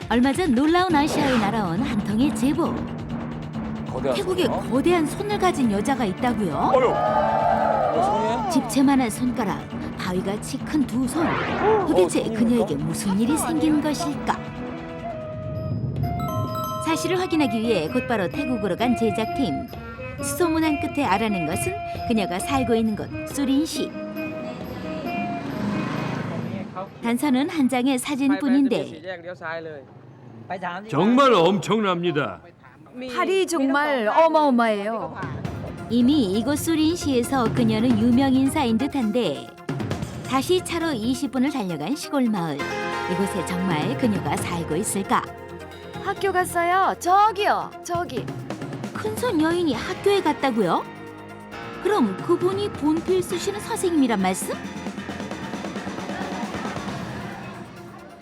얼마 전 놀라운 아시아에 날아온 한 통의 제보. 거대한 태국에 손이요? 거대한 손을 가진 여자가 있다고요? 어휴. 손이에요? 집채만한 손가락, 바위같이 큰 두 손. 도대체 손입니까? 그녀에게 무슨 일이 생긴 것일까? 사실을 확인하기 위해 곧바로 태국으로 간 제작팀. 수소문한 끝에 알아낸 것은 그녀가 살고 있는 곳 수린시. 단서는 한 장의 사진뿐인데 정말 엄청납니다. 팔이 정말 어마어마해요. 이미 이곳 수린시에서 그녀는 유명 인사인 듯한데 다시 차로 20분을 달려간 시골 마을. 이곳에 정말 그녀가 살고 있을까? 학교 갔어요. 저기요. 저기. 큰손 여인이 학교에 갔다고요? 그럼 그분이 본필 쓰시는 선생님이란 말씀?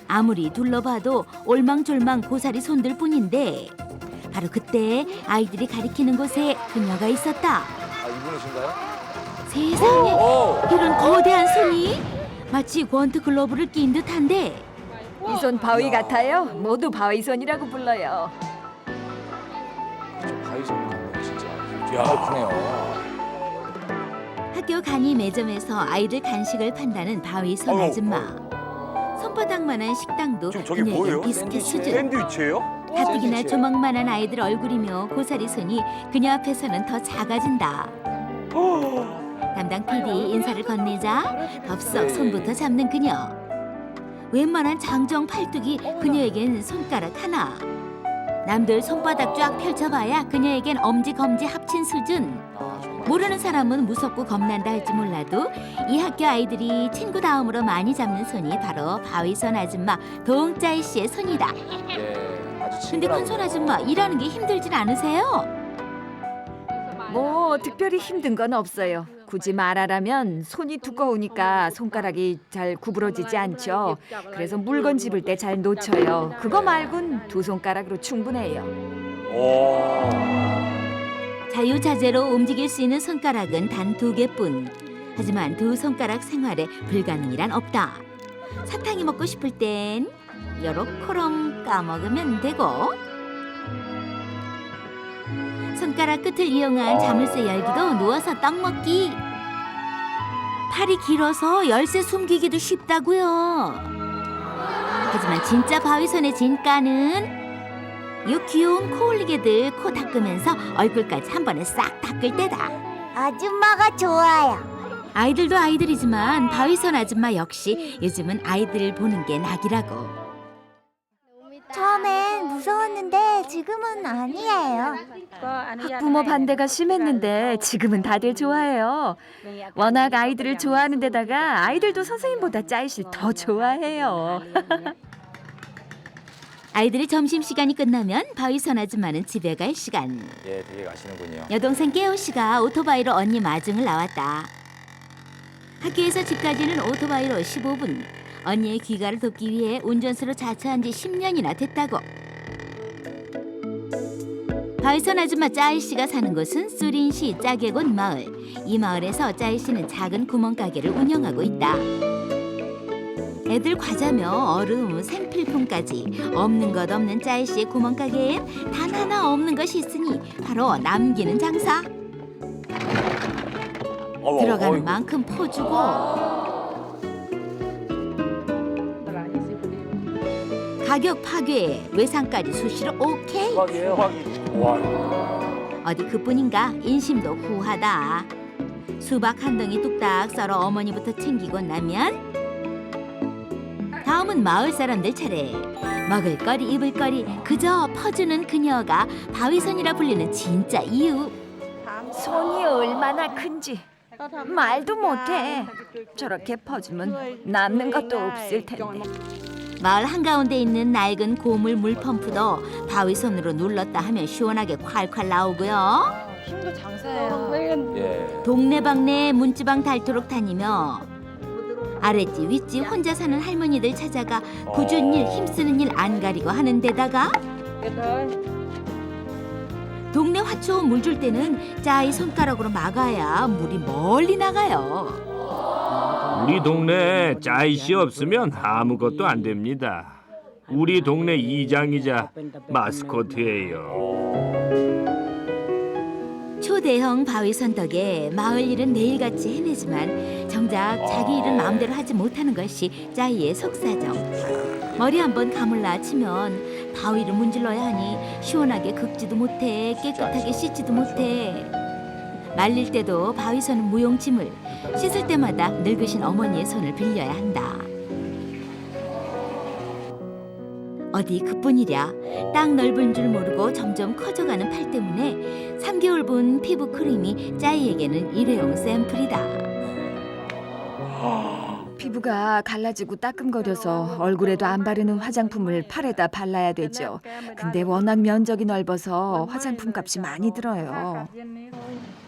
아무리 둘러봐도 올망졸망 고사리 손들 뿐인데 바로 그때 아이들이 가리키는 곳에 그녀가 있었다. 아, 이분이신가요? 세상에 오! 이런 거대한 손이 마치 권투 글러브를 낀 듯한데 이 손 바위 같아요. 모두 바위손이라고 불러요. 저 바위손 같네, 진짜. 야, 크네요. 학교 간이 매점에서 아이들 간식을 판다는 바위손 아줌마. 손바닥만한 식당도 지금 저게 그녀에겐 뭐예요? 비스킷 수준. 샌드위치예요? 가뜩이나 샌드위치예요? 조망만한 아이들 얼굴이며 고사리 손이 그녀 앞에서는 더 작아진다. 담당 PD 인사를 건네자 덥석 손부터 잡는 그녀. 웬만한 장정 팔뚝이 그녀에겐 손가락 하나. 남들 손바닥 쫙 펼쳐봐야 그녀에겐 엄지 검지 합친 수준. 아, 정말. 모르는 사람은 무섭고 겁난다 할지 몰라도 이 학교 아이들이 친구 다음으로 많이 잡는 손이 바로 바위손 아줌마 동짜이 씨의 손이다. 예, 아주 근데 큰 손 아줌마 일하는 게 힘들진 않으세요? 뭐 특별히 힘든 건 없어요. 굳이 말하라면 손이 두꺼우니까 손가락이 잘 구부러지지 않죠. 그래서 물건 집을 때 잘 놓쳐요. 그거 말곤 두 손가락으로 충분해요. 오. 자유자재로 움직일 수 있는 손가락은 단 2개뿐. 하지만 두 손가락 생활에 불가능이란 없다. 사탕이 먹고 싶을 땐 요렇코럼 까먹으면 되고 손가락 끝을 이용한 자물쇠 열기도 누워서 떡 먹기. 팔이 길어서 열쇠 숨기기도 쉽다고요. 하지만 진짜 바위손의 진가는 이 귀여운 코 올리개들 코 닦으면서 얼굴까지 한 번에 싹 닦을 때다. 아줌마가 좋아요. 아이들도 아이들이지만 바위손 아줌마 역시 요즘은 아이들을 보는 게 낙이라고. 처음엔 무서웠는데 지금은 아니에요. 학부모 반대가 심했는데 지금은 다들 좋아해요. 워낙 아이들을 좋아하는 데다가 아이들도 선생님보다 짜이실 더 좋아해요. 아이들이 점심시간이 끝나면 바위손 아줌마는 집에 갈 시간. 예, 되게 가시는군요. 여동생 깨호 씨가 오토바이로 언니 마중을 나왔다. 학교에서 집까지는 오토바이로 15분. 언니의 귀가를 돕기 위해 운전수로 자처한 지 10년이나 됐다고. 바위손 아줌마 짜이 씨가 사는 곳은 수린시 짜개곤 마을. 이 마을에서 짜이 씨는 작은 구멍가게를 운영하고 있다. 애들 과자며 얼음, 생필품까지 없는 것 없는 짜이 씨의 구멍가게엔 단 하나 없는 것이 있으니 바로 남기는 장사. 들어가는 만큼 퍼주고 가격 파괴, 외상까지 수시로 오케이. 대박이에요. 와. 어디 그뿐인가 인심도 후하다. 수박 한 덩이 뚝딱 썰어 어머니부터 챙기고 나면 다음은 마을 사람들 차례. 먹을거리 입을거리 그저 퍼주는 그녀가 바위손이라 불리는 진짜 이유. 손이 얼마나 큰지 말도 못해. 저렇게 퍼주면 남는 것도 없을 텐데. 마을 한가운데 있는 낡은 고물 물펌프도 바위손으로 눌렀다 하면 시원하게 콸콸 나오고요. 힘도 장사예요. 예. 동네방네 문지방 닳도록 다니며 아랫집 윗집 혼자 사는 할머니들 찾아가 굳은 일 힘쓰는 일 안 가리고 하는 데다가 동네 화초 물 줄 때는 짜이 손가락으로 막아야 물이 멀리 나가요. 우리 동네에 짜이 씨 없으면 아무것도 안 됩니다. 우리 동네 이장이자 마스코트예요. 초대형 바위선 덕에 마을 일은 내일같이 해내지만 정작 자기 일은 마음대로 하지 못하는 것이 짜이의 속사정. 머리 한번 감을라 치면 바위를 문질러야 하니 시원하게 긁지도 못해 깨끗하게 씻지도 못해. 말릴 때도 바위선은 무용짐을, 씻을 때마다 늙으신 어머니의 손을 빌려야 한다. 어디 그뿐이랴. 땅 넓은 줄 모르고 점점 커져가는 팔 때문에 3개월 분 피부 크림이 짜이에게는 일회용 샘플이다. 피부가 갈라지고 따끔거려서 얼굴에도 안 바르는 화장품을 팔에다 발라야 되죠. 근데 워낙 면적이 넓어서 화장품 값이 많이 들어요.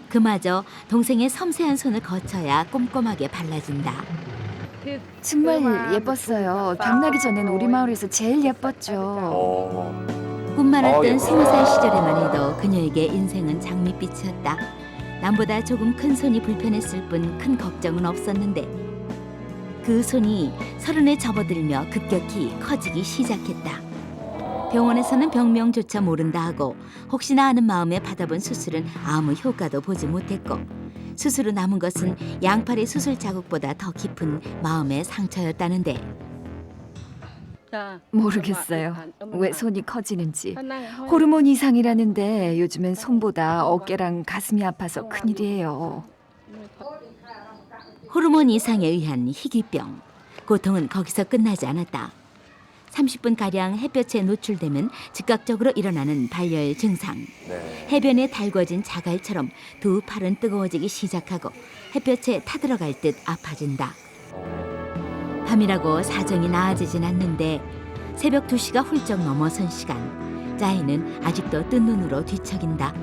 그마저 동생의 섬세한 손을 거쳐야 꼼꼼하게 발라준다. 정말 예뻤어요. 병나기 전엔 우리 마을에서 제일 예뻤죠. 꿈 많았던 예뻐. 20살 시절에만 해도 그녀에게 인생은 장밋빛이었다. 남보다 조금 큰 손이 불편했을 뿐 큰 걱정은 없었는데 그 손이 30에 접어들며 급격히 커지기 시작했다. 병원에서는 병명조차 모른다 하고 혹시나 하는 마음에 받아본 수술은 아무 효과도 보지 못했고 수술 후 남은 것은 양팔의 수술 자국보다 더 깊은 마음의 상처였다는데 모르겠어요. 왜 손이 커지는지. 호르몬 이상이라는데 요즘엔 손보다 어깨랑 가슴이 아파서 큰일이에요. 호르몬 이상에 의한 희귀병. 고통은 거기서 끝나지 않았다. 30분가량 햇볕에 노출되면 즉각적으로 일어나는 발열 증상. 네. 해변에 달궈진 자갈처럼 두 팔은 뜨거워지기 시작하고 햇볕에 타들어갈 듯 아파진다. 밤이라고 사정이 나아지진 않는데 새벽 2시가 훌쩍 넘어선 시간. 짜이는 아직도 뜬 눈으로 뒤척인다.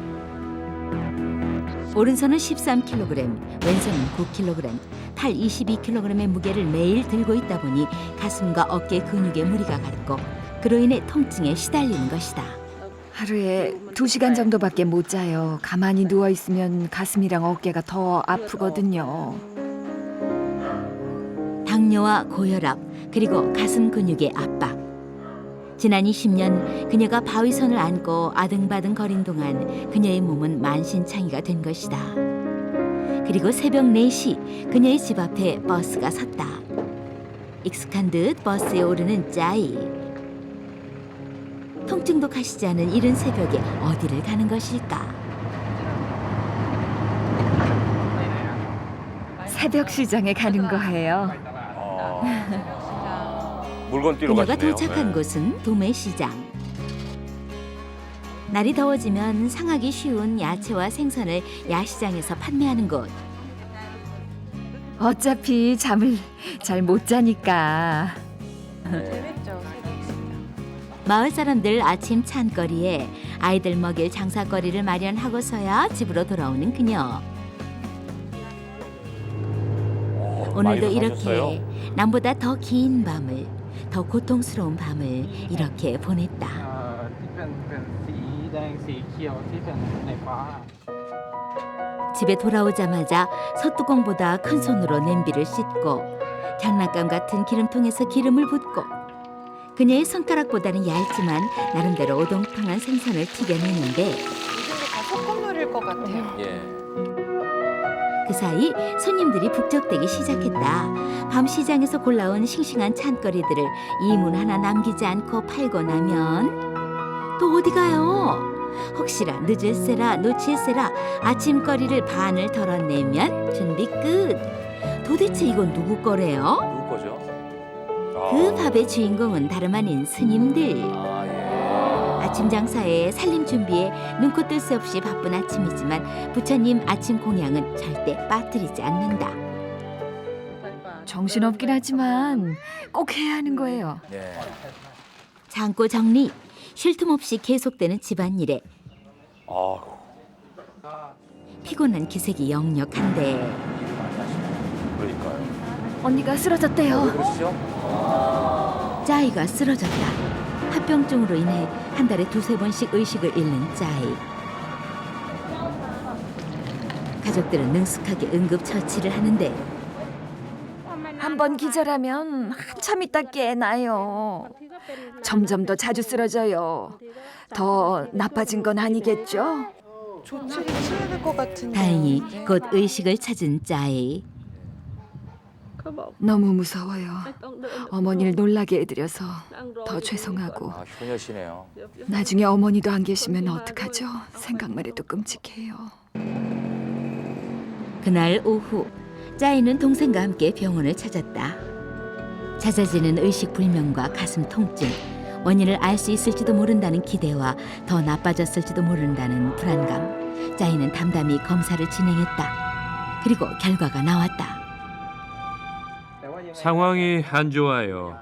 오른손은 13kg, 왼손은 9kg, 팔 22kg의 무게를 매일 들고 있다 보니 가슴과 어깨 근육에 무리가 갔고 그로 인해 통증에 시달리는 것이다. 하루에 2시간 정도밖에 못 자요. 가만히 누워 있으면 가슴이랑 어깨가 더 아프거든요. 당뇨와 고혈압 그리고 가슴 근육의 압박. 지난 20년 그녀가 바위선을 안고 아등바등 거린 동안 그녀의 몸은 만신창이가 된 것이다. 그리고 새벽 4시 그녀의 집 앞에 버스가 섰다. 익숙한 듯 버스에 오르는 짜이. 통증도 가시지 않은 이른 새벽에 어디를 가는 것일까? 새벽 시장에 가는 거예요. 물건 뛰러 그녀가 가시네요. 도착한 네. 곳은 도매시장. 날이 더워지면 상하기 쉬운 야채와 생선을 야시장에서 판매하는 곳. 어차피 잠을 잘 못 자니까. 마을 사람들 아침 찬거리에 아이들 먹일 장사거리를 마련하고서야 집으로 돌아오는 그녀. 오늘도 많이 이렇게 가셨어요? 남보다 더 긴 밤을, 더 고통스러운 밤을 이렇게 보냈다. ที่เป็นสีแดงสีเขียวที่เป็นในฟ้า 집에 돌아오자마자 솥뚜껑보다 큰 손으로 냄비를 씻고 장난감 같은 기름통에서 기름을 붓고 그녀의 손가락보다는 얇지만 나름대로 오동통한 생선을 튀겨내는데 이게 다 소꿉놀이일 것 같아요. 예. 그 사이 손님들이 북적대기 시작했다. 밤 시장에서 골라온 싱싱한 찬거리들을 이문 하나 남기지 않고 팔고 나면 또 어디 가요? 혹시라 늦을세라 놓칠세라 아침거리를 반을 덜어내면 준비 끝. 도대체 이건 누구 거래요? 누구 거죠? 그 밥의 주인공은 다름 아닌 스님들. 아, 예. 아침 장사에 살림 준비에 눈코 뜰 새 없이 바쁜 아침이지만 부처님 아침 공양은 절대 빠뜨리지 않는다. 정신없긴 하지만 꼭 해야 하는 거예요. 예. 창고 정리, 쉴 틈 없이 계속되는 집안일에 아, 피곤한 기색이 역력한데 그러니까요. 언니가 쓰러졌대요. 그러시죠? 짜이가 쓰러졌다. 합병증으로 인해 한 달에 2-3번씩 의식을 잃는 짜이. 가족들은 능숙하게 응급처치를 하는데 한번 번 기절하면 한참 있다 깨나요. 점점 더 자주 쓰러져요. 더 나빠진 건 아니겠죠? 조치를 취해야 될 것 같은데. 다행히 곧 의식을 찾은 짜이. 너무 무서워요. 어머니를 놀라게 해드려서 더 죄송하고 아, 효녀시네요. 나중에 어머니도 안 계시면 어떡하죠? 생각만 해도 끔찍해요. 그날 오후 짜이는 동생과 함께 병원을 찾았다. 잦아지는 의식 불명과 가슴 통증, 원인을 알 수 있을지도 모른다는 기대와 더 나빠졌을지도 모른다는 불안감. 짜이는 담담히 검사를 진행했다. 그리고 결과가 나왔다. 상황이 안 좋아요.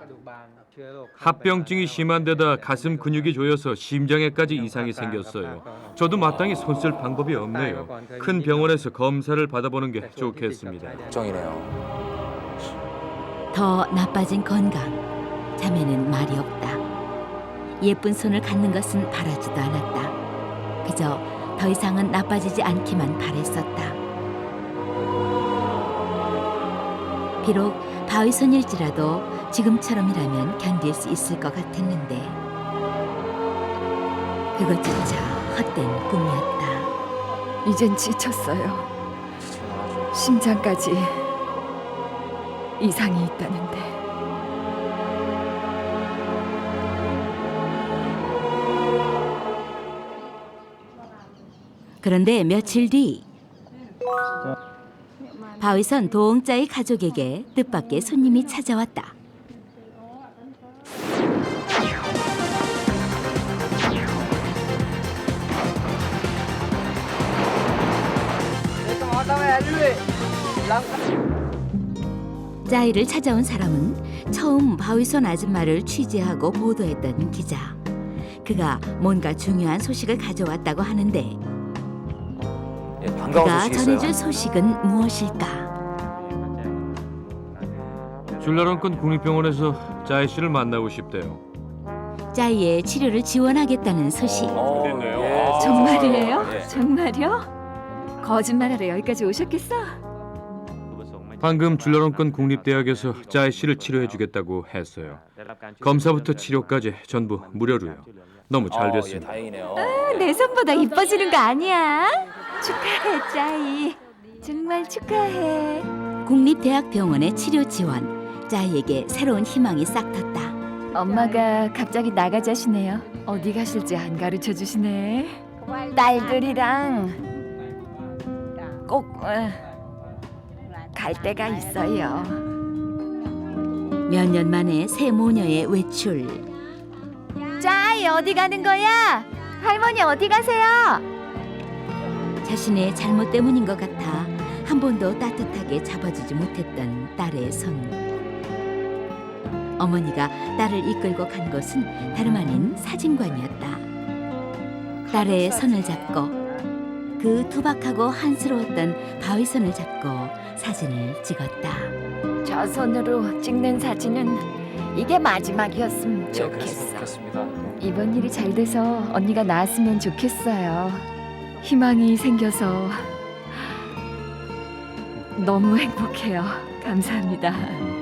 합병증이 심한 데다 가슴 근육이 조여서 심장에까지 이상이 생겼어요. 저도 마땅히 손 쓸 방법이 없네요. 큰 병원에서 검사를 받아보는 게 좋겠습니다. 걱정이네요. 더 나빠진 건강. 자매는 말이 없다. 예쁜 손을 갖는 것은 바라지도 않았다. 그저 더 이상은 나빠지지 않기만 바랬었다. 비록 바위손일지라도 지금처럼이라면 견딜 수 있을 것 같았는데 그것조차 헛된 꿈이었다. 이젠 지쳤어요. 심장까지 이상이 있다는데. 그런데 며칠 뒤 바위선 도홍자의 가족에게 뜻밖의 손님이 찾아왔다. 짜이를 찾아온 사람은 처음 바위선 아줌마를 취재하고 보도했던 기자. 그가 뭔가 중요한 소식을 가져왔다고 하는데 예, 반가운 그가 소식이 있어요. 전해줄 소식은 무엇일까? 줄라론권 국립병원에서 짜이 씨를 만나고 싶대요. 짜이의 치료를 지원하겠다는 소식. 됐네요. 정말이에요? 예. 정말요? 거짓말하러 여기까지 오셨겠어? 방금 줄라론권 국립대학에서 짜이 씨를 치료해주겠다고 했어요. 검사부터 치료까지 전부 무료로요. 너무 잘 예, 됐습니다. 다행이네요. 내 손보다 이뻐지는 거 아니야? 축하해, 짜이. 정말 축하해. 국립대학병원의 치료 지원. 짜이에게 새로운 희망이 싹 텄다. 엄마가 갑자기 나가자시네요. 어디 가실지 안 가르쳐 주시네. 딸들이랑 꼭 갈 데가 있어요. 몇 년 만에 새 모녀의 외출. 짜이 어디 가는 거야? 할머니 어디 가세요? 자신의 잘못 때문인 것 같아 한 번도 따뜻하게 잡아주지 못했던 딸의 손. 어머니가 딸을 이끌고 간 곳은 다름 아닌 사진관이었다. 딸의 손을 잡고 그 투박하고 한스러웠던 바위손을 잡고 사진을 찍었다. 저 손으로 찍는 사진은 이게 마지막이었으면 좋겠어. 좋겠습니다. 이번 일이 잘 돼서 언니가 나았으면 좋겠어요. 희망이 생겨서 너무 행복해요. 감사합니다.